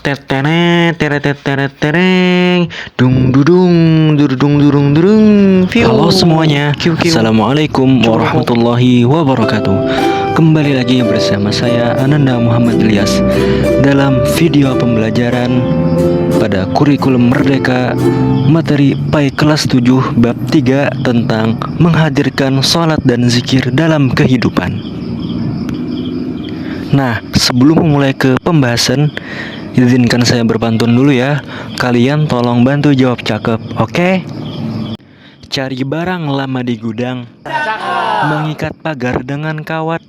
Teteret teret teret tereng dung dudung dudung durung durung. Halo semuanya, Assalamualaikum warahmatullahi wabarakatuh. Kembali lagi bersama saya Ananda Muhammad Ilyas dalam video pembelajaran pada kurikulum Merdeka materi PAI kelas 7 bab 3 tentang menghadirkan sholat dan zikir dalam kehidupan. Nah, sebelum memulai ke pembahasan, izinkan saya berpantun dulu ya. Kalian tolong bantu jawab cakep, oke? Cari barang lama di gudang, mengikat pagar dengan kawat,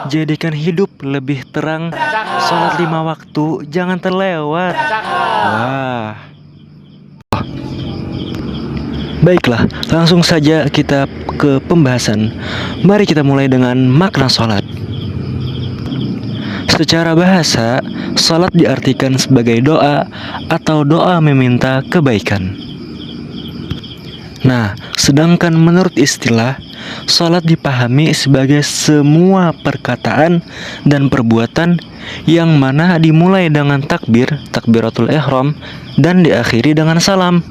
jadikan hidup lebih terang, sholat 5 waktu jangan terlewat. Wah. Baiklah, langsung saja kita ke pembahasan. Mari kita mulai dengan makna sholat. Secara bahasa, salat diartikan sebagai doa atau doa meminta kebaikan. Nah, sedangkan menurut istilah, salat dipahami sebagai semua perkataan dan perbuatan yang mana dimulai dengan takbir, takbiratul ihram, dan diakhiri dengan salam.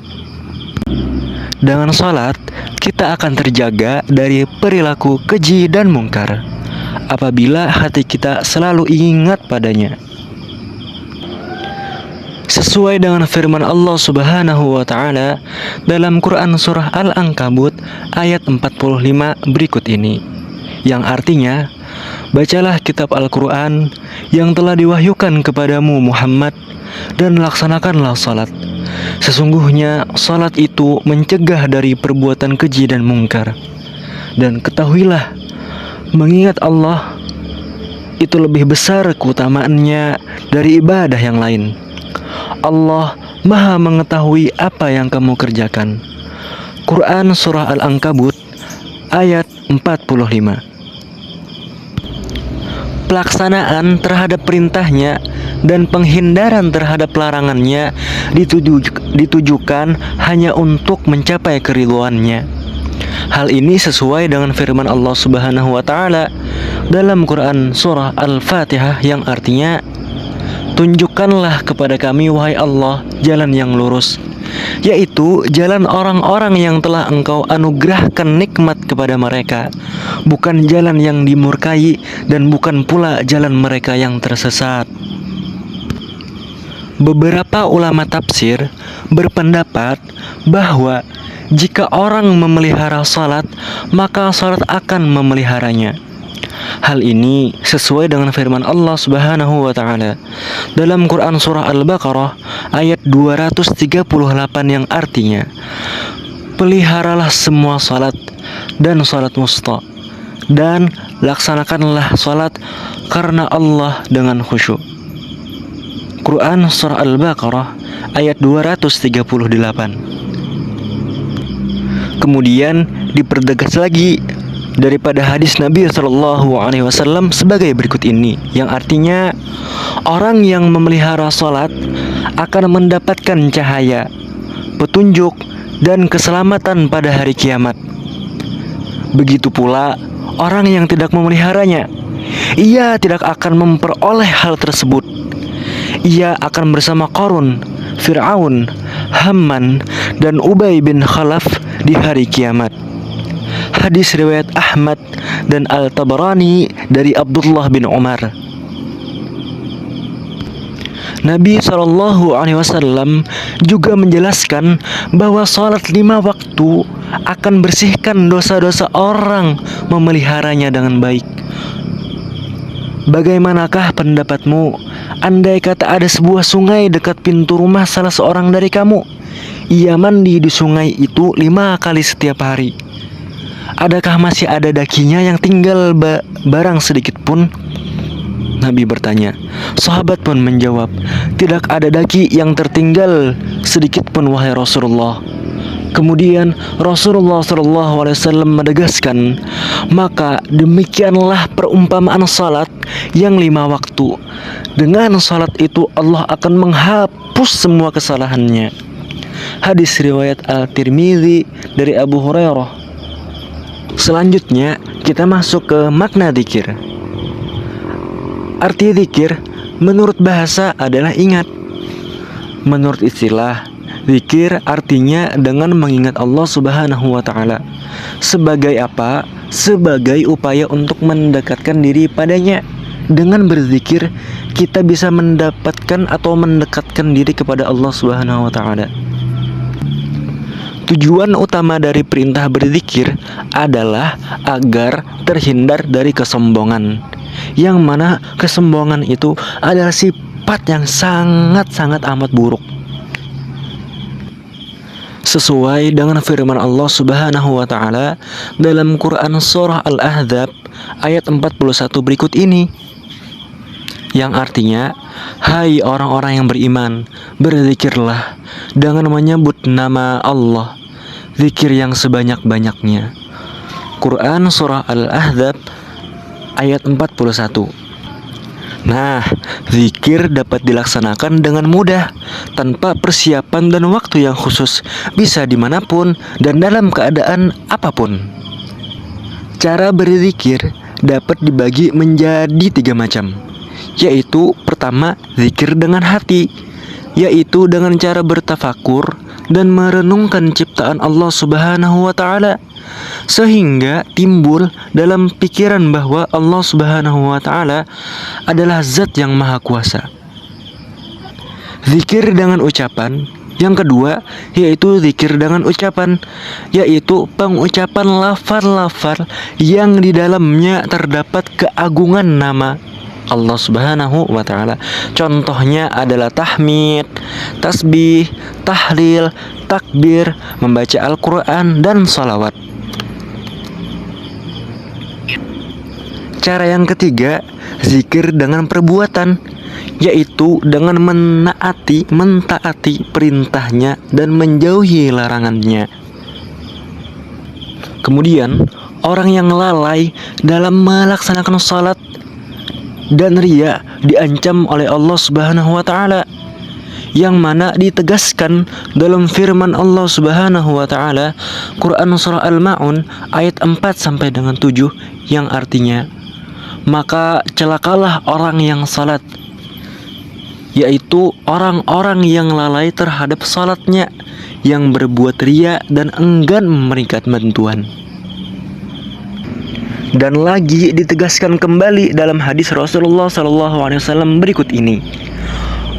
Dengan salat, kita akan terjaga dari perilaku keji dan mungkar apabila hati kita selalu ingat padanya. Sesuai dengan firman Allah Subhanahu wa taala dalam Quran surah Al-Ankabut ayat 45 berikut ini, yang artinya, bacalah kitab Al-Quran yang telah diwahyukan kepadamu Muhammad dan laksanakanlah salat. Sesungguhnya salat itu mencegah dari perbuatan keji dan mungkar. Dan ketahuilah, mengingat Allah itu lebih besar keutamaannya dari ibadah yang lain. Allah Maha mengetahui apa yang kamu kerjakan. Quran Surah Al-Ankabut ayat 45. Pelaksanaan terhadap perintahnya dan penghindaran terhadap larangannya ditujukan hanya untuk mencapai keridhoannya. Hal ini sesuai dengan firman Allah Subhanahu wa taala dalam Quran surah Al-Fatihah yang artinya, tunjukkanlah kepada kami wahai Allah jalan yang lurus, yaitu jalan orang-orang yang telah Engkau anugerahkan nikmat kepada mereka, bukan jalan yang dimurkai dan bukan pula jalan mereka yang tersesat. Beberapa ulama tafsir berpendapat bahwa jika orang memelihara salat, maka salat akan memeliharanya. Hal ini sesuai dengan firman Allah Subhanahu wa taala dalam Quran surah Al-Baqarah ayat 238 yang artinya, peliharalah semua salat dan salat wusta, dan laksanakanlah salat karena Allah dengan khusyuk. Quran surah Al-Baqarah ayat 238. Kemudian dipertegas lagi daripada hadis Nabi SAW sebagai berikut ini, yang artinya, orang yang memelihara salat akan mendapatkan cahaya, petunjuk, dan keselamatan pada hari kiamat. Begitu pula orang yang tidak memeliharanya, ia tidak akan memperoleh hal tersebut. Ia akan bersama Qarun, Fir'aun, Haman, dan Ubay bin Khalaf di hari kiamat. Hadis riwayat Ahmad dan Al-Tabarani dari Abdullah bin Umar. Nabi SAW juga menjelaskan bahwa salat 5 waktu akan bersihkan dosa-dosa orang memeliharanya dengan baik. Bagaimanakah pendapatmu andai kata ada sebuah sungai dekat pintu rumah salah seorang dari kamu? Ia mandi di sungai itu 5 kali setiap hari. Adakah masih ada dakinya yang tinggal barang sedikit pun? Nabi bertanya. Sahabat pun menjawab, tidak ada daki yang tertinggal sedikit pun wahai Rasulullah. Kemudian Rasulullah SAW menegaskan, maka demikianlah perumpamaan salat yang 5 waktu. Dengan salat itu Allah akan menghapus semua kesalahannya. Hadis riwayat Al-Tirmidzi dari Abu Hurairah. Selanjutnya kita masuk ke makna dzikir. Arti dzikir menurut bahasa adalah ingat. Menurut istilah, zikir artinya dengan mengingat Allah Subhanahu wa Ta'ala. Sebagai apa? Sebagai upaya untuk mendekatkan diri padanya. Dengan berzikir, kita bisa mendapatkan atau mendekatkan diri kepada Allah Subhanahu wa Ta'ala. Tujuan utama dari perintah berzikir adalah agar terhindar dari kesombongan, yang mana kesombongan itu adalah sifat yang sangat-sangat amat buruk. Sesuai dengan firman Allah Subhanahu wa Ta'ala dalam Quran surah Al-Ahzab ayat 41 berikut ini, yang artinya, hai orang-orang yang beriman, berzikirlah dengan menyebut nama Allah, zikir yang sebanyak-banyaknya. Quran surah Al-Ahzab ayat 41. Nah, zikir dapat dilaksanakan dengan mudah, tanpa persiapan dan waktu yang khusus, bisa dimanapun dan dalam keadaan apapun. Cara berzikir dapat dibagi menjadi 3 macam, yaitu pertama, zikir dengan hati, yaitu dengan cara bertafakur dan merenungkan ciptaan Allah Subhanahu wa Ta'ala, sehingga timbul dalam pikiran bahwa Allah Subhanahu wa Ta'ala adalah zat yang maha kuasa. Zikir dengan ucapan yang kedua, yaitu zikir dengan ucapan, yaitu pengucapan lafaz-lafaz yang di dalamnya terdapat keagungan nama Allah Subhanahu wa Ta'ala. Contohnya adalah tahmid, tasbih, tahlil, takbir, membaca Al-Quran, dan sholawat. Cara yang ketiga, zikir dengan perbuatan, yaitu dengan mentaati perintahnya dan menjauhi larangannya. Kemudian, orang yang lalai dalam melaksanakan salat dan riya diancam oleh Allah Subhanahu wa Ta'ala, yang mana ditegaskan dalam firman Allah Subhanahu wa Ta'ala Quran surah Al-Ma'un ayat 4 sampai dengan 7, yang artinya, maka celakalah orang yang salat, yaitu orang-orang yang lalai terhadap salatnya, yang berbuat riya dan enggan memberikan bantuan. Dan lagi ditegaskan kembali dalam hadis Rasulullah SAW berikut ini,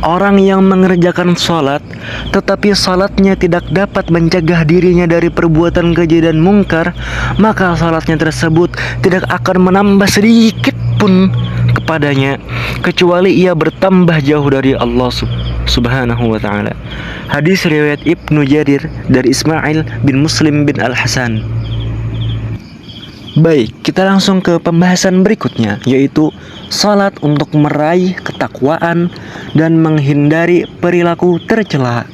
orang yang mengerjakan salat tetapi salatnya tidak dapat mencegah dirinya dari perbuatan keji dan mungkar, maka salatnya tersebut tidak akan menambah sedikit pun kepadanya, kecuali ia bertambah jauh dari Allah Subhanahu wa Ta'ala. Hadis riwayat Ibnu Jarir dari Ismail bin Muslim bin Al-Hasan. Baik, kita langsung ke pembahasan berikutnya, yaitu salat untuk meraih ketakwaan dan menghindari perilaku tercela.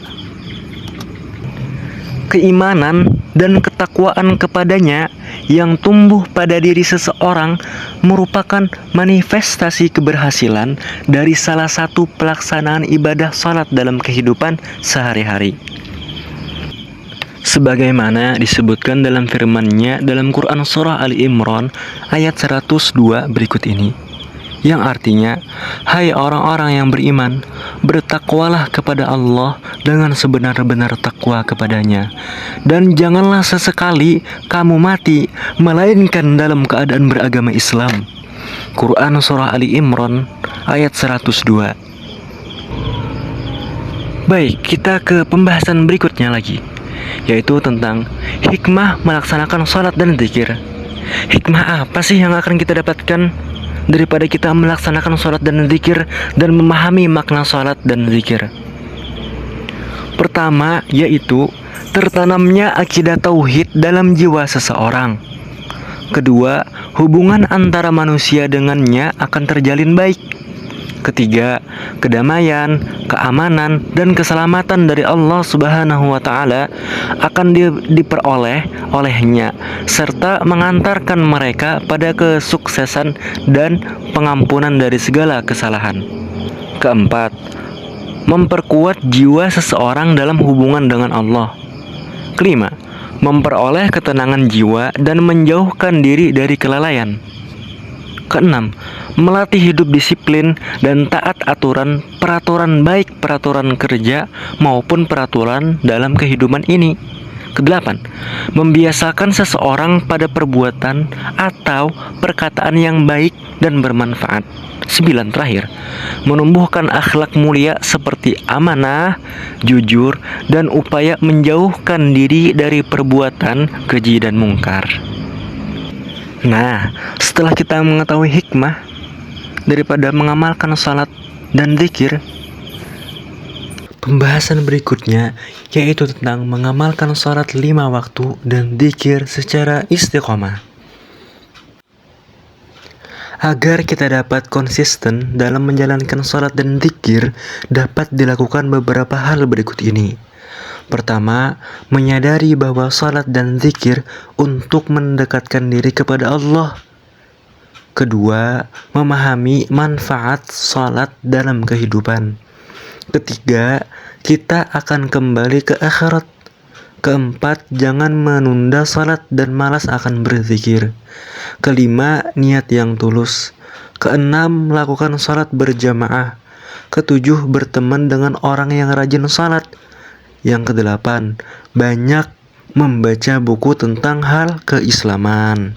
Keimanan dan ketakwaan kepadanya yang tumbuh pada diri seseorang merupakan manifestasi keberhasilan dari salah satu pelaksanaan ibadah salat dalam kehidupan sehari-hari. Sebagaimana disebutkan dalam firman-Nya dalam Quran surah Ali Imran ayat 102 berikut ini, yang artinya, hai orang-orang yang beriman, bertakwalah kepada Allah dengan sebenar-benar takwa kepadanya, dan janganlah sesekali kamu mati melainkan dalam keadaan beragama Islam. Quran surah Ali Imran ayat 102. Baik, kita ke pembahasan berikutnya lagi, yaitu tentang hikmah melaksanakan salat dan zikir. Hikmah apa sih yang akan kita dapatkan daripada kita melaksanakan salat dan zikir dan memahami makna salat dan zikir? Pertama, yaitu tertanamnya akidah tauhid dalam jiwa seseorang. Kedua, hubungan antara manusia dengannya akan terjalin baik. Ketiga, kedamaian, keamanan, dan keselamatan dari Allah Subhanahu wa Ta'ala akan diperoleh olehnya, serta mengantarkan mereka pada kesuksesan dan pengampunan dari segala kesalahan. Keempat, memperkuat jiwa seseorang dalam hubungan dengan Allah. Kelima, memperoleh ketenangan jiwa dan menjauhkan diri dari kelalaian. Keenam, melatih hidup disiplin dan taat aturan peraturan baik peraturan kerja maupun peraturan dalam kehidupan ini. Kedelapan, membiasakan seseorang pada perbuatan atau perkataan yang baik dan bermanfaat. Sembilan, terakhir, menumbuhkan akhlak mulia seperti amanah, jujur, dan upaya menjauhkan diri dari perbuatan keji dan mungkar. Nah, setelah kita mengetahui hikmah daripada mengamalkan salat dan zikir, pembahasan berikutnya yaitu tentang mengamalkan salat 5 waktu dan zikir secara istiqomah. Agar kita dapat konsisten dalam menjalankan salat dan zikir, dapat dilakukan beberapa hal berikut ini. Pertama, menyadari bahwa salat dan zikir untuk mendekatkan diri kepada Allah. Kedua, memahami manfaat salat dalam kehidupan. Ketiga, kita akan kembali ke akhirat. Keempat, jangan menunda salat dan malas akan berzikir. Kelima, niat yang tulus. Keenam, lakukan salat berjamaah. Ketujuh, berteman dengan orang yang rajin salat. Yang kedelapan, banyak membaca buku tentang hal keislaman.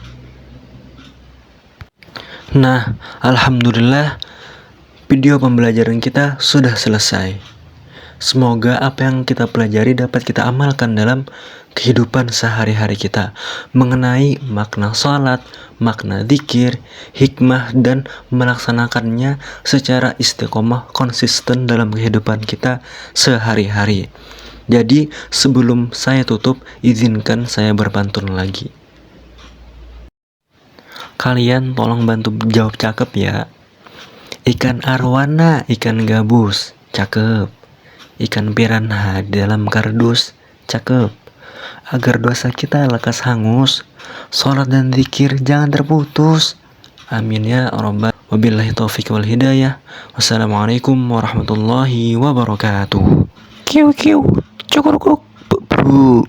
Nah, alhamdulillah video pembelajaran kita sudah selesai. Semoga apa yang kita pelajari dapat kita amalkan dalam kehidupan sehari-hari kita, mengenai makna salat, makna zikir, hikmah, dan melaksanakannya secara istiqomah konsisten dalam kehidupan kita sehari-hari. Jadi sebelum saya tutup, izinkan saya berpantun lagi. Kalian tolong bantu jawab cakep ya. Ikan arwana, ikan gabus, cakep. Ikan piranha dalam kardus, cakep. Agar dosa kita lekas hangus, salat dan zikir jangan terputus. Amin ya rabbal. Wabillahi taufiq wal hidayah. Wassalamualaikum warahmatullahi wabarakatuh. Kiu kiu, cukur kuk, bro.